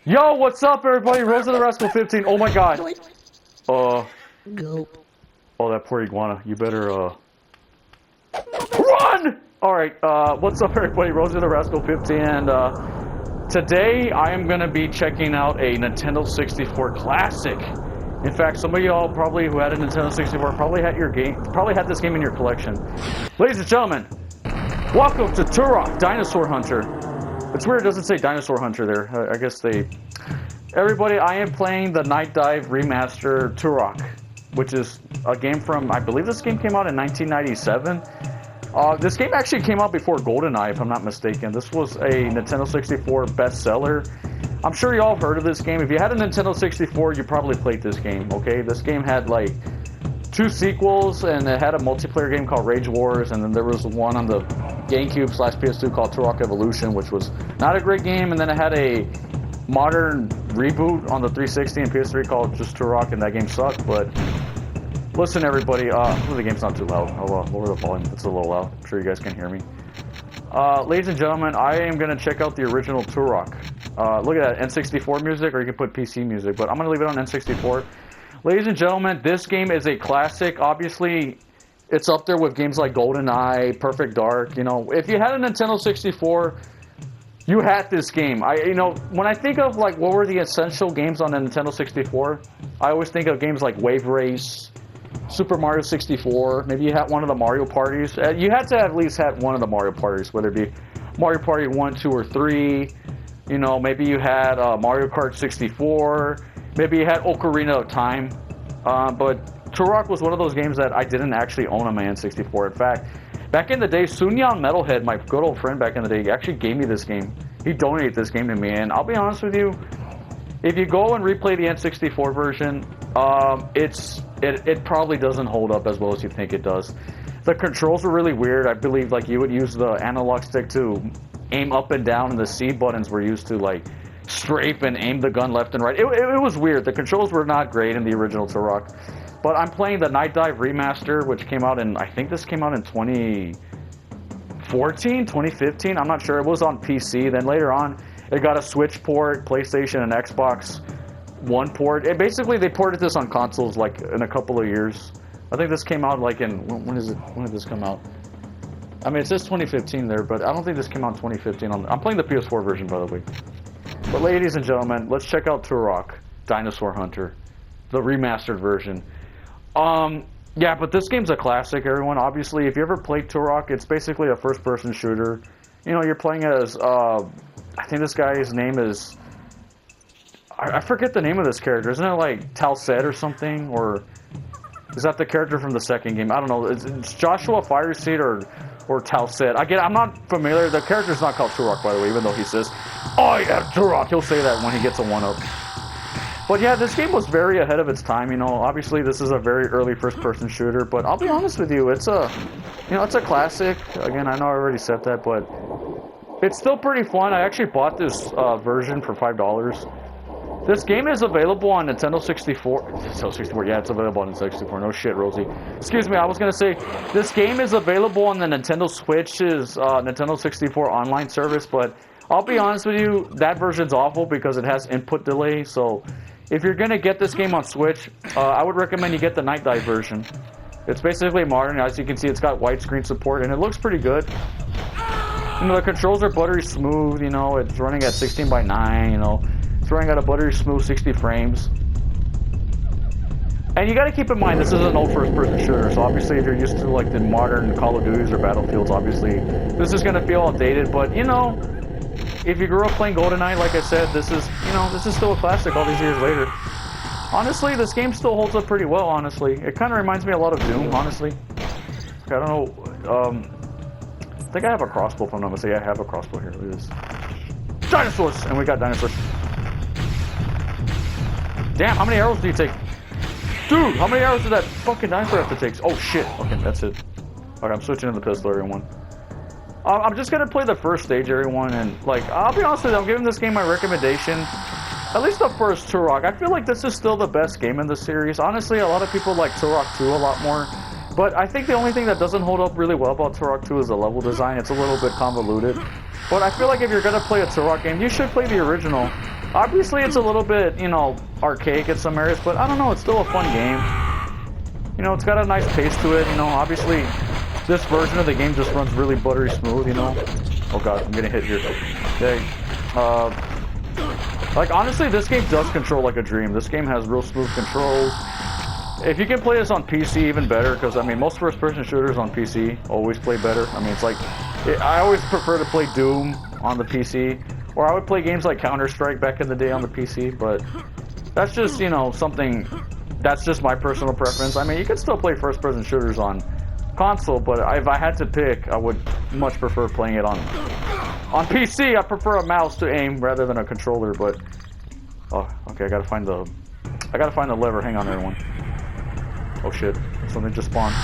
Yo, what's up, everybody? Rosy the Rascal 15. Oh my god. Gulp. Oh, that poor iguana. You better, run! Alright, what's up, everybody? Rosy the Rascal 15, and, today I am gonna be checking out a Nintendo 64 classic. In fact, some of y'all probably who had a Nintendo 64 probably had this game in your collection. Ladies and gentlemen, welcome to Turok Dinosaur Hunter. It's weird it doesn't say Dinosaur Hunter there. I guess they... Everybody, I am playing the Nightdive Remaster Turok, which is a game from... I believe this game came out in 1997. This game actually came out before GoldenEye, if I'm not mistaken. This was a Nintendo 64 bestseller. I'm sure you all heard of this game. If you had a Nintendo 64, you probably played this game, okay? This game had, like, 2 sequels, and it had a multiplayer game called Rage Wars, and then there was one on the GameCube/PS2 called Turok Evolution, which was not a great game, and then it had a modern reboot on the 360 and PS3 called just Turok, and that game sucked. But listen, everybody, the game's not too loud. I'll lower the volume. It's a little loud. I'm sure you guys can hear me. Ladies and gentlemen, I am going to check out the original Turok. Look at that, N64 music, or you can put PC music, but I'm going to leave it on N64. Ladies and gentlemen, this game is a classic. Obviously, it's up there with games like GoldenEye, Perfect Dark. You know, if you had a Nintendo 64, you had this game. When I think of, like, what were the essential games on the Nintendo 64, I always think of games like Wave Race, Super Mario 64. Maybe you had one of the Mario parties. You had to at least have one of the Mario parties, whether it be Mario Party 1, 2, or 3. You know, maybe you had Mario Kart 64. Maybe you had Ocarina of Time. But Turok was one of those games that I didn't actually own on my N64. In fact, back in the day, Sunyan Metalhead, my good old friend back in the day, he actually gave me this game. He donated this game to me, and I'll be honest with you, if you go and replay the N64 version, it probably doesn't hold up as well as you think it does. The controls were really weird. I believe like you would use the analog stick to aim up and down, and the C buttons were used to like strafe and aim the gun left and right. It was weird. The controls were not great in the original Turok. But I'm playing the Nightdive Remaster, which came out in, I think this came out in 2014, 2015, I'm not sure. It was on PC. Then later on, it got a Switch port, PlayStation, and Xbox One port. Basically, they ported this on consoles like in a couple of years. I think this came out like in, when did this come out? I mean, it says 2015 there, but I don't think this came out in 2015. I'm playing the PS4 version, by the way. But ladies and gentlemen, let's check out Turok Dinosaur Hunter, the remastered version. Yeah, but this game's a classic, everyone. Obviously, if you ever played Turok, it's basically a first-person shooter. You know, you're playing as, I think this guy's name is... I forget the name of this character. Isn't it like Talset or something? Or is that the character from the second game? I don't know. It's Joshua Fireseed or Talset. I'm not familiar. The character's not called Turok, by the way, even though he says, "I am Turok." He'll say that when he gets a 1-up. But yeah, this game was very ahead of its time. You know, obviously this is a very early first-person shooter, but I'll be honest with you, it's a classic. Again, I know I already said that, but it's still pretty fun. I actually bought this version for $5. This game is available on Nintendo 64. Nintendo 64, yeah, it's available on Nintendo 64. No shit, Rosy. Excuse me, I was gonna say this game is available on the Nintendo Switch's Nintendo 64 online service, but I'll be honest with you, that version's awful because it has input delay. So if you're going to get this game on Switch, I would recommend you get the Nightdive version. It's basically modern. As you can see, it's got widescreen support, and it looks pretty good. You know, the controls are buttery smooth, you know, it's running at 16:9, you know. It's running at a buttery smooth 60 frames. And you got to keep in mind, this is an old first-person shooter, so obviously if you're used to, like, the modern Call of Duties or Battlefields, obviously, this is going to feel outdated, but, you know, if you grew up playing GoldenEye, like I said, this is still a classic all these years later. Honestly, this game still holds up pretty well, honestly. It kind of reminds me a lot of Doom, honestly. I don't know, I think I have a crossbow, if I'm not mistaken. I have a crossbow here. Look at this. Dinosaurs! And we got dinosaurs. Damn, how many arrows do you take? Dude, how many arrows did that fucking dinosaur have to take? Oh shit, okay, that's it. Okay, I'm switching to the pistol, everyone. I'm just gonna play the first stage, everyone, and like, I'll be honest with you, I'm giving this game my recommendation. At least the first Turok. I feel like this is still the best game in the series. Honestly, a lot of people like Turok 2 a lot more. But I think the only thing that doesn't hold up really well about Turok 2 is the level design. It's a little bit convoluted. But I feel like if you're gonna play a Turok game, you should play the original. Obviously, it's a little bit, you know, archaic in some areas, but I don't know, it's still a fun game. You know, it's got a nice pace to it, you know, obviously, this version of the game just runs really buttery smooth, you know. Oh god, I'm getting hit here. Okay. Like, honestly, this game does control like a dream. This game has real smooth controls. If you can play this on PC, even better, because, I mean, most first-person shooters on PC always play better. I mean, it's like, I always prefer to play Doom on the PC, or I would play games like Counter-Strike back in the day on the PC, but that's just, you know, something, that's just my personal preference. I mean, you can still play first-person shooters on console, but if I had to pick, I would much prefer playing it on PC. I prefer a mouse to aim rather than a controller, but, oh, okay, I gotta find the lever. Hang on, everyone. Oh shit, something just spawned.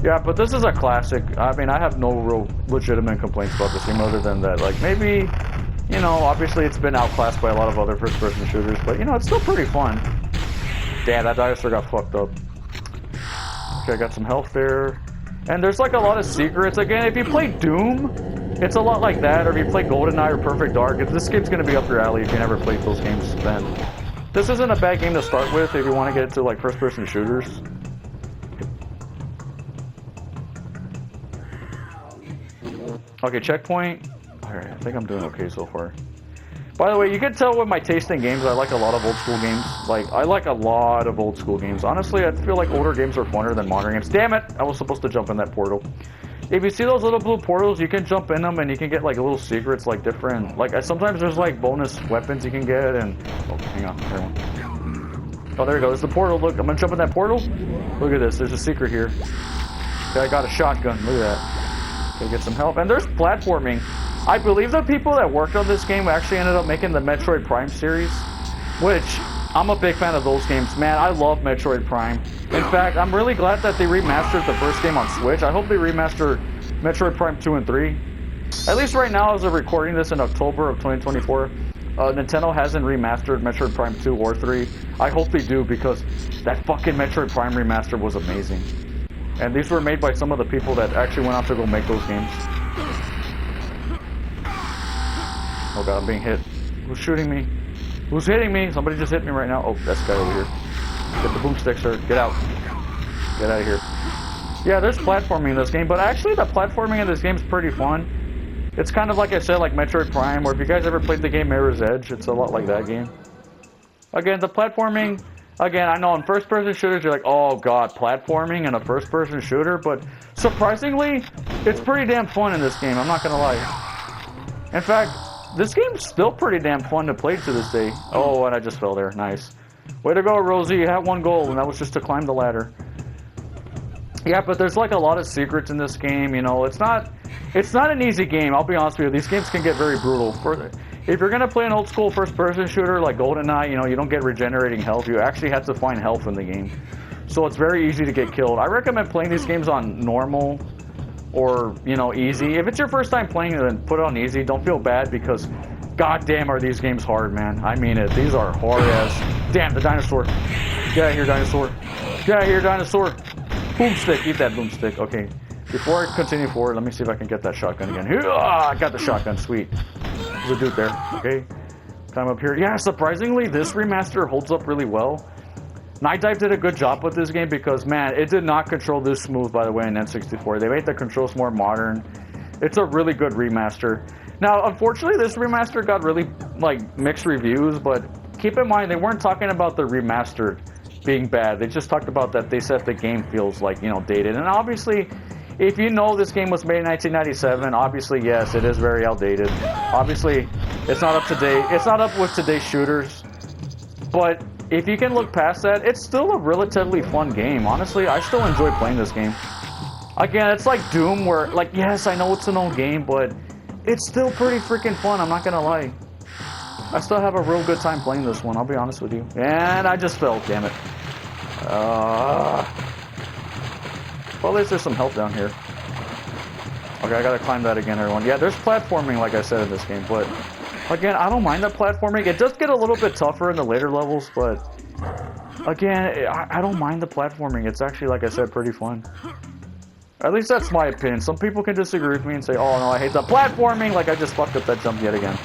Yeah, but this is a classic. I mean, I have no real legitimate complaints about this game other than that, like, maybe, you know, obviously it's been outclassed by a lot of other first-person shooters, but, you know, it's still pretty fun. Damn, that dinosaur got fucked up. Okay, I got some health there. And there's, like, a lot of secrets. Again, if you play Doom, it's a lot like that, or if you play GoldenEye or Perfect Dark, this game's gonna be up your alley if you never played those games, then this isn't a bad game to start with if you want to get into, like, first-person shooters. Okay, checkpoint. Alright, I think I'm doing okay so far. By the way, you can tell with my taste in games, I like a lot of old-school games. Like, I like a lot of old-school games. Honestly, I feel like older games are funner than modern games. Damn it! I was supposed to jump in that portal. If you see those little blue portals, you can jump in them and you can get, like, little secrets, like, different... Like, sometimes there's, like, bonus weapons you can get, and... Oh, hang on, everyone. Oh, there we go. There's the portal. Look, I'm gonna jump in that portal. Look at this. There's a secret here. Okay, I got a shotgun. Look at that. Okay, get some help. And there's platforming. I believe the people that worked on this game actually ended up making the Metroid Prime series, which I'm a big fan of those games. Man, I love Metroid Prime. In fact, I'm really glad that they remastered the first game on Switch. I hope they remaster Metroid Prime 2 and 3. At least right now, as of recording this in October of 2024, Nintendo hasn't remastered Metroid Prime 2 or 3. I hope they do, because that fucking Metroid Prime remaster was amazing. And these were made by some of the people that actually went out to go make those games. Oh god, I'm being hit. Who's shooting me? Who's hitting me? Somebody just hit me right now. Oh, that's the guy over here. Get the boomstick, sir. Get out. Get out of here. Yeah, there's platforming in this game, but actually the platforming in this game is pretty fun. It's kind of like I said, like Metroid Prime, or if you guys ever played the game Mirror's Edge, it's a lot like that game. Again, the platforming, again, I know in first-person shooters, you're like, oh god, platforming in a first-person shooter, but surprisingly, it's pretty damn fun in this game, I'm not gonna lie. In fact, this game's still pretty damn fun to play to this day. Oh, and I just fell there. Nice. Way to go, Rosy. You had one goal, and that was just to climb the ladder. Yeah, but there's like a lot of secrets in this game, you know. It's not an easy game, I'll be honest with you. These games can get very brutal. If you're going to play an old school first-person shooter like GoldenEye, you know, you don't get regenerating health. You actually have to find health in the game. So it's very easy to get killed. I recommend playing these games on normal or, you know, easy. If it's your first time playing it, then put it on easy. Don't feel bad, because goddamn are these games hard, man. I mean it. These are hard as... Damn, the dinosaur. Get out of here, dinosaur. Get out of here, dinosaur. Boomstick. Eat that boomstick. Okay. Before I continue forward, let me see if I can get that shotgun again. I got the shotgun. Sweet. There's a dude there. Okay. Climb up here. Yeah, surprisingly, this remaster holds up really well. Nightdive did a good job with this game because, man, it did not control this smooth, by the way, in N64. They made the controls more modern. It's a really good remaster. Now, unfortunately, this remaster got really, like, mixed reviews, but keep in mind, they weren't talking about the remastered being bad. They just talked about that they said the game feels, like, you know, dated. And obviously, if you know this game was made in 1997, obviously, yes, it is very outdated. Obviously, it's not up to date. It's not up with today's shooters. But if you can look past that, it's still a relatively fun game. Honestly, I still enjoy playing this game. Again, it's like Doom, where, like, yes, I know it's an old game, but it's still pretty freaking fun, I'm not gonna lie. I still have a real good time playing this one, I'll be honest with you. And I just fell, damn it. Well, at least there's some health down here. Okay, I gotta climb that again, everyone. Yeah, there's platforming, like I said, in this game, but again, I don't mind the platforming. It does get a little bit tougher in the later levels, but again, I don't mind the platforming. It's actually, like I said, pretty fun. At least that's my opinion. Some people can disagree with me and say, oh no, I hate the platforming, like I just fucked up that jump yet again.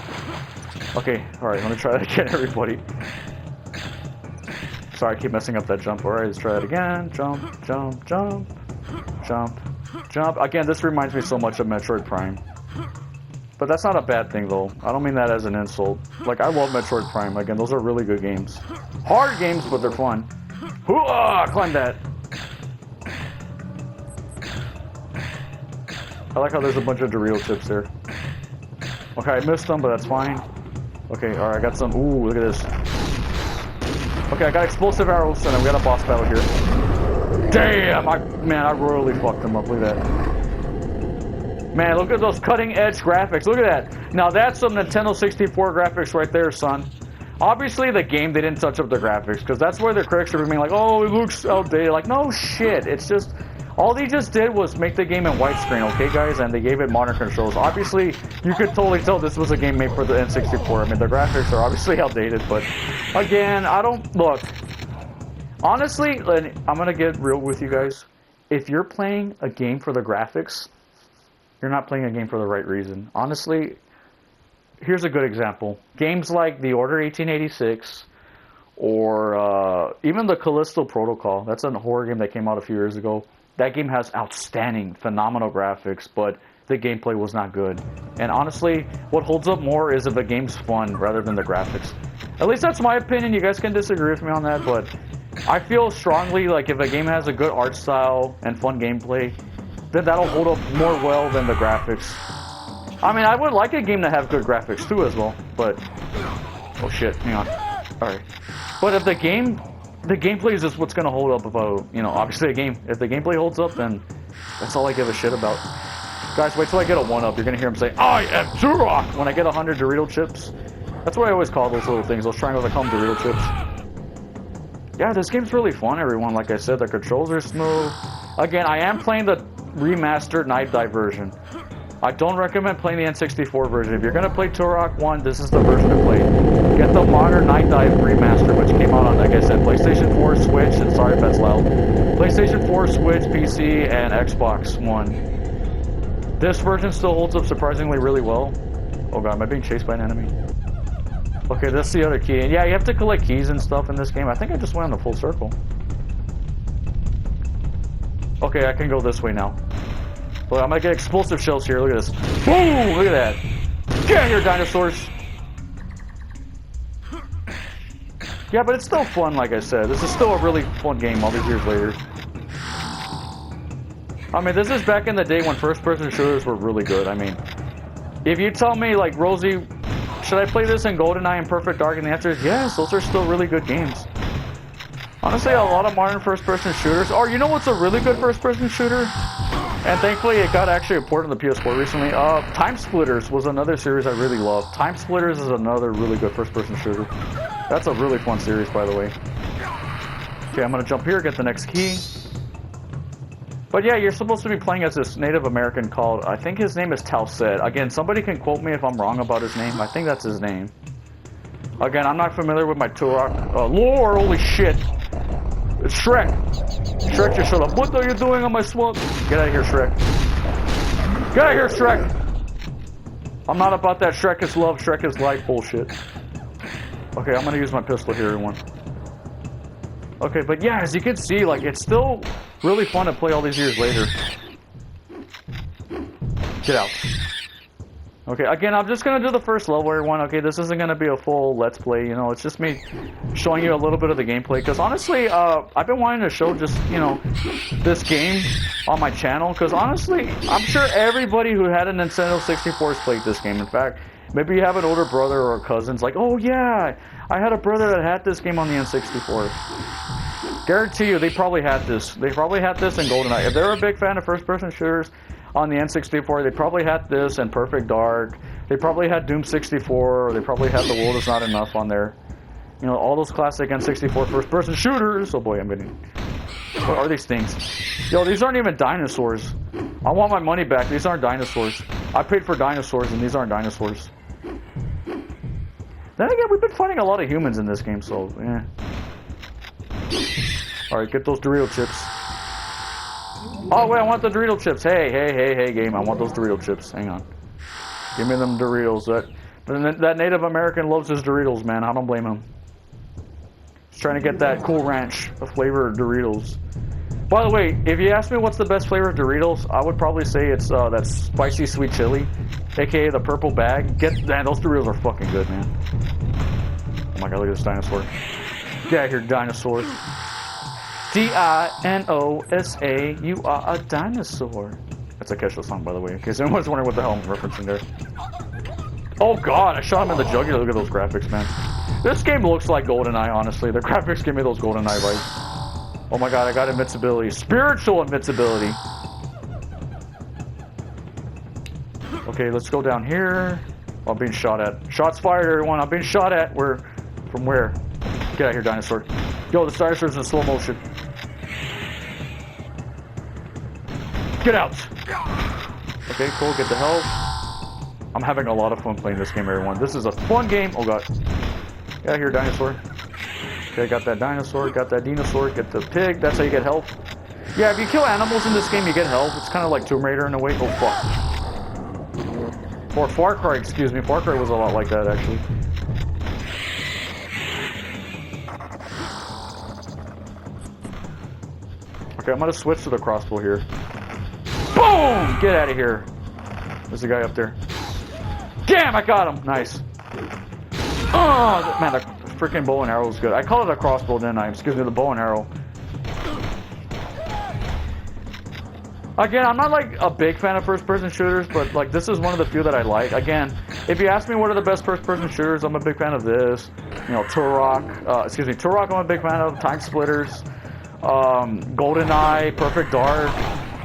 Okay, alright, let me try that again, everybody. Sorry, I keep messing up that jump. Alright, let's try that again. Jump, jump, jump. Jump, jump. Again, this reminds me so much of Metroid Prime. But that's not a bad thing, though. I don't mean that as an insult. Like, I love Metroid Prime. Again, those are really good games. Hard games, but they're fun. Hoo-ah! Climb that. I like how there's a bunch of Dorito chips there. Okay, I missed them, but that's fine. Okay, alright, I got some. Ooh, look at this. Okay, I got explosive arrows, and we got a boss battle here. Damn! Man, I royally fucked him up. Look at that. Man, look at those cutting-edge graphics. Look at that. Now, that's some Nintendo 64 graphics right there, son. Obviously, the game, they didn't touch up the graphics, because that's where the critics are being like, oh, it looks outdated. Like, no shit. It's just... All they just did was make the game in widescreen, okay, guys? And they gave it modern controls. Obviously, you could totally tell this was a game made for the N64. I mean, the graphics are obviously outdated, but... Again, I don't... Look... Honestly, I'm gonna get real with you guys. If you're playing a game for the graphics, you're not playing a game for the right reason. Honestly, here's a good example. Games like The Order 1886, or even the Callisto Protocol. That's a horror game that came out a few years ago. That game has outstanding, phenomenal graphics, but the gameplay was not good. And honestly, what holds up more is if the game's fun rather than the graphics. At least that's my opinion. You guys can disagree with me on that, but I feel strongly like if a game has a good art style and fun gameplay, then that'll hold up more well than the graphics. I mean, I would like a game to have good graphics too as well, but... Oh shit, hang on. Alright. But if the gameplay is just what's gonna hold up about, you know, obviously a game. If the gameplay holds up, then that's all I give a shit about. Guys, wait till I get a 1-up. You're gonna hear him say, I am Turok! When I get 100 Dorito chips. That's what I always call those little things. Those triangles, I call them Dorito chips. Yeah, this game's really fun, everyone. Like I said, the controls are smooth. Again, I am playing the remastered Nightdive version. I don't recommend playing the N64 version. If you're going to play Turok 1, this is the version to play. Get the modern Nightdive Remaster, which came out on, like I said, PlayStation 4, Switch, and sorry if that's loud, PlayStation 4, Switch, PC, and Xbox One. This version still holds up surprisingly really well. Oh god, am I being chased by an enemy? Okay, that's the other key. And yeah, you have to collect keys and stuff in this game. I think I just went in the full circle. Okay, I can go this way now. Well, I'm gonna get explosive shells here. Look at this. Boom! Look at that. Get out of here, dinosaurs! Yeah, but it's still fun, like I said. This is still a really fun game all these years later. I mean, this is back in the day when first-person shooters were really good. I mean, if you tell me, like, Rosy, should I play this in GoldenEye and Perfect Dark? And the answer is yes, those are still really good games. Honestly, a lot of modern first-person shooters. Or, you know what's a really good first-person shooter? And thankfully, it got actually a port on the PS4 recently. Time Splitters was another series I really loved. Time Splitters is another really good first-person shooter. That's a really fun series, by the way. Okay, I'm gonna jump here, get the next key. But yeah, you're supposed to be playing as this Native American called, I think his name is Talced. Again, somebody can quote me if I'm wrong about his name. I think that's his name. Again, I'm not familiar with my Turok lore. Holy shit. It's Shrek. Shrek just showed up. What are you doing on my swamp? Get out of here, Shrek. Get out of here, Shrek. I'm not about that Shrek is love, Shrek is life bullshit. Okay, I'm gonna use my pistol here, everyone. Okay, but yeah, as you can see, like, it's still really fun to play all these years later. Get out. Okay, again, I'm just gonna do the first level, everyone. Okay, this isn't gonna be a full Let's Play, you know, it's just me showing you a little bit of the gameplay, because honestly, I've been wanting to show just, you know, this game on my channel, because honestly, I'm sure everybody who had a Nintendo 64 has played this game. In fact, maybe you have an older brother or cousins like, oh yeah, I had a brother that had this game on the N64. Guarantee you, they probably had this. They probably had this in GoldenEye. If they're a big fan of first-person shooters on the N64, they probably had this and Perfect Dark. They probably had Doom 64, or they probably had The World Is Not Enough on there. You know, all those classic N64 first-person shooters. Oh boy, I'm getting... What are these things? Yo, these aren't even dinosaurs. I want my money back. These aren't dinosaurs. I paid for dinosaurs, and these aren't dinosaurs. Then again, we've been fighting a lot of humans in this game, so, yeah. Alright, get those Dorito chips. Oh, wait, I want the Dorito chips. Hey, game, I want those Dorito chips. Hang on. Give me them Doritos. That Native American loves his Doritos, man. I don't blame him. He's trying to get that Cool Ranch flavor of Doritos. By the way, if you ask me what's the best flavor of Doritos, I would probably say it's that spicy sweet chili, aka the purple bag. Man, those Doritos are fucking good, man. Oh my god, look at this dinosaur. Get out of here, dinosaur. D-I-N-O-S-A, you are a dinosaur. That's a Kesha song, by the way, in case anyone's wondering what the hell I'm referencing there. Oh god, I shot him in the jugular. Look at those graphics, man. This game looks like GoldenEye, honestly. The graphics give me those GoldenEye vibes. Oh my god, I got invincibility. Spiritual invincibility. Okay, let's go down here. Oh, I'm being shot at. Shots fired, everyone. I'm being shot at. From where? Get out of here, dinosaur. Yo, this dinosaur's in slow motion. Get out. Okay, cool. Get the health. I'm having a lot of fun playing this game, everyone. This is a fun game. Oh god. Get out of here, dinosaur. Okay, got that dinosaur, got that dinosaur, get the pig. That's how you get health. Yeah, if you kill animals in this game, you get health. It's kind of like Tomb Raider in a way. Oh, fuck. Or Far Cry, excuse me. Far Cry was a lot like that, actually. Okay, I'm gonna switch to the crossbow here. Boom! Get out of here. There's a guy up there. Damn, I got him. Nice. Oh, man, the freaking bow and arrow is good. I call it a crossbow, didn't I? Excuse me, the bow and arrow. Again, I'm not like a big fan of first-person shooters, but like this is one of the few that I like. Again, if you ask me what are the best first-person shooters, I'm a big fan of this. You know, Turok. Turok I'm a big fan of. Time Splitters. GoldenEye, Perfect Dark.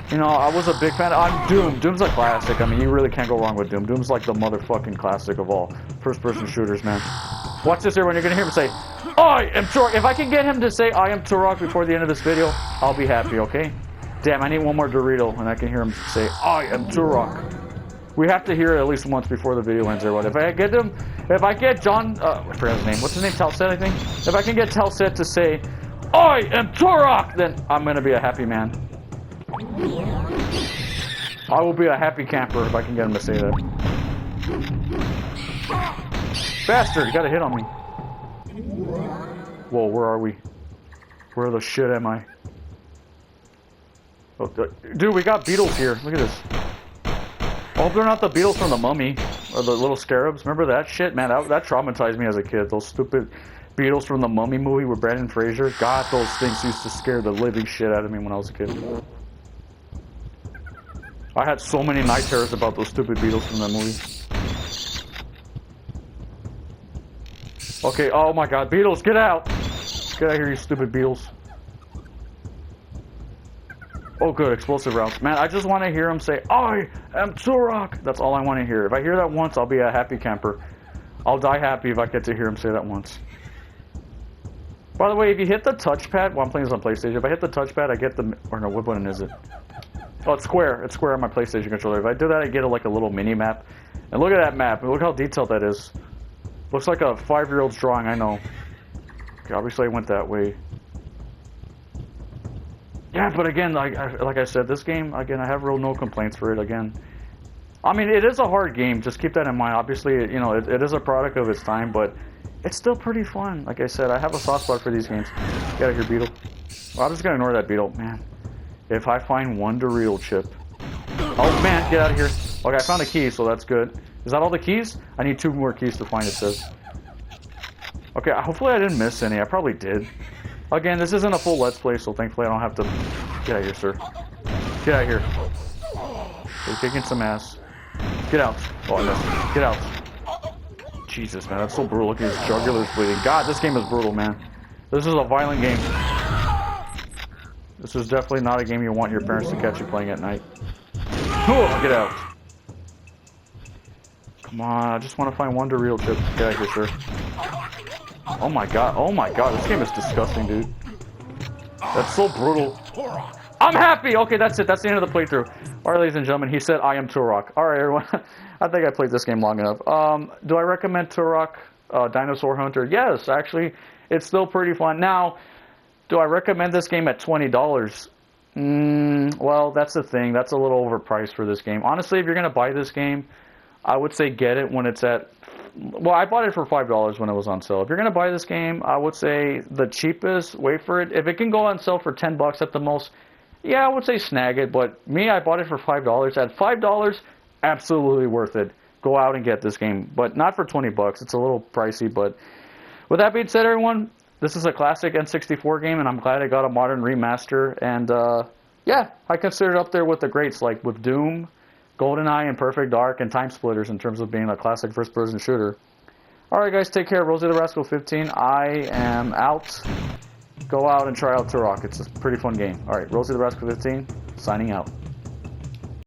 You know, I was a big fan of Doom. Doom's a classic. I mean, you really can't go wrong with Doom. Doom's like the motherfucking classic of all first-person shooters, man. Watch this here when you're gonna hear him say, I am Turok. If I can get him to say I am Turok before the end of this video, I'll be happy, okay? Damn, I need one more Dorito, and I can hear him say, I am Turok. We have to hear it at least once before the video ends, everyone. If I get John, I forgot his name. What's his name? Telset, I think? If I can get Telset to say, I am Turok, then I'm gonna be a happy man. I will be a happy camper if I can get him to say that. Bastard, you got a hit on me. Whoa, where are we? Where the shit am I? Oh, dude, we got beetles here. Look at this. Oh, they're not the beetles from the Mummy. Or the little scarabs. Remember that shit? Man, that traumatized me as a kid. Those stupid beetles from the Mummy movie with Brandon Fraser. God, those things used to scare the living shit out of me when I was a kid. I had so many night terrors about those stupid beetles from that movie. Okay, oh my god, beetles, get out! Get out of here, you stupid beetles. Oh good, explosive rounds. Man, I just want to hear him say, I am Turok! That's all I want to hear. If I hear that once, I'll be a happy camper. I'll die happy if I get to hear him say that once. By the way, if you hit the touchpad, well I'm playing this on PlayStation, if I hit the touchpad, I get the, or no, what button is it? Oh, it's square. It's square on my PlayStation controller. If I do that, I get like a little mini map. And look at that map. Look how detailed that is. Looks like a 5-year-old's drawing, I know. Okay, obviously I went that way. Yeah, but again, like I said, this game, again, I have real no complaints for it, again. I mean, it is a hard game. Just keep that in mind. Obviously, you know, it is a product of its time, but it's still pretty fun. Like I said, I have a soft spot for these games. Get out of here, beetle. Well, I'm just going to ignore that beetle, man. If I find one Dorito chip. Oh man, get out of here. Okay, I found a key, so that's good. Is that all the keys? I need 2 more keys to find it, says. Okay, hopefully I didn't miss any. I probably did. Again, this isn't a full Let's Play, so thankfully I don't have to... Get out of here, sir. Get out of here. You're kicking some ass. Get out. Oh, I missed. Get out. Jesus, man, that's so brutal. Look at his jugular's bleeding. God, this game is brutal, man. This is a violent game. This is definitely not a game you want your parents to catch you playing at night. Oh, get out. Come on, I just want to find one Dorito chip. Get out of here, sir. Oh my god, this game is disgusting, dude. That's so brutal. I'm happy! Okay, that's it. That's the end of the playthrough. Alright, ladies and gentlemen, he said I am Turok. Alright, everyone. I think I played this game long enough. Do I recommend Turok Dinosaur Hunter? Yes, actually. It's still pretty fun. Now, do I recommend this game at $20? Well, that's the thing. That's a little overpriced for this game. Honestly, if you're going to buy this game, I would say get it when it's at... Well, I bought it for $5 when it was on sale. If you're going to buy this game, I would say the cheapest, wait for it. If it can go on sale for $10 at the most, yeah, I would say snag it. But me, I bought it for $5. At $5, absolutely worth it. Go out and get this game. But not for $20. It's a little pricey. But with that being said, everyone, this is a classic N64 game, and I'm glad it got a modern remaster. And yeah, I consider it up there with the greats, like with Doom, GoldenEye, and Perfect Dark, and Time Splitters in terms of being a classic first-person shooter. Alright guys, take care. Rosy the Rascal 15. I am out. Go out and try out Turok. It's a pretty fun game. Alright, Rosy the Rascal 15, signing out.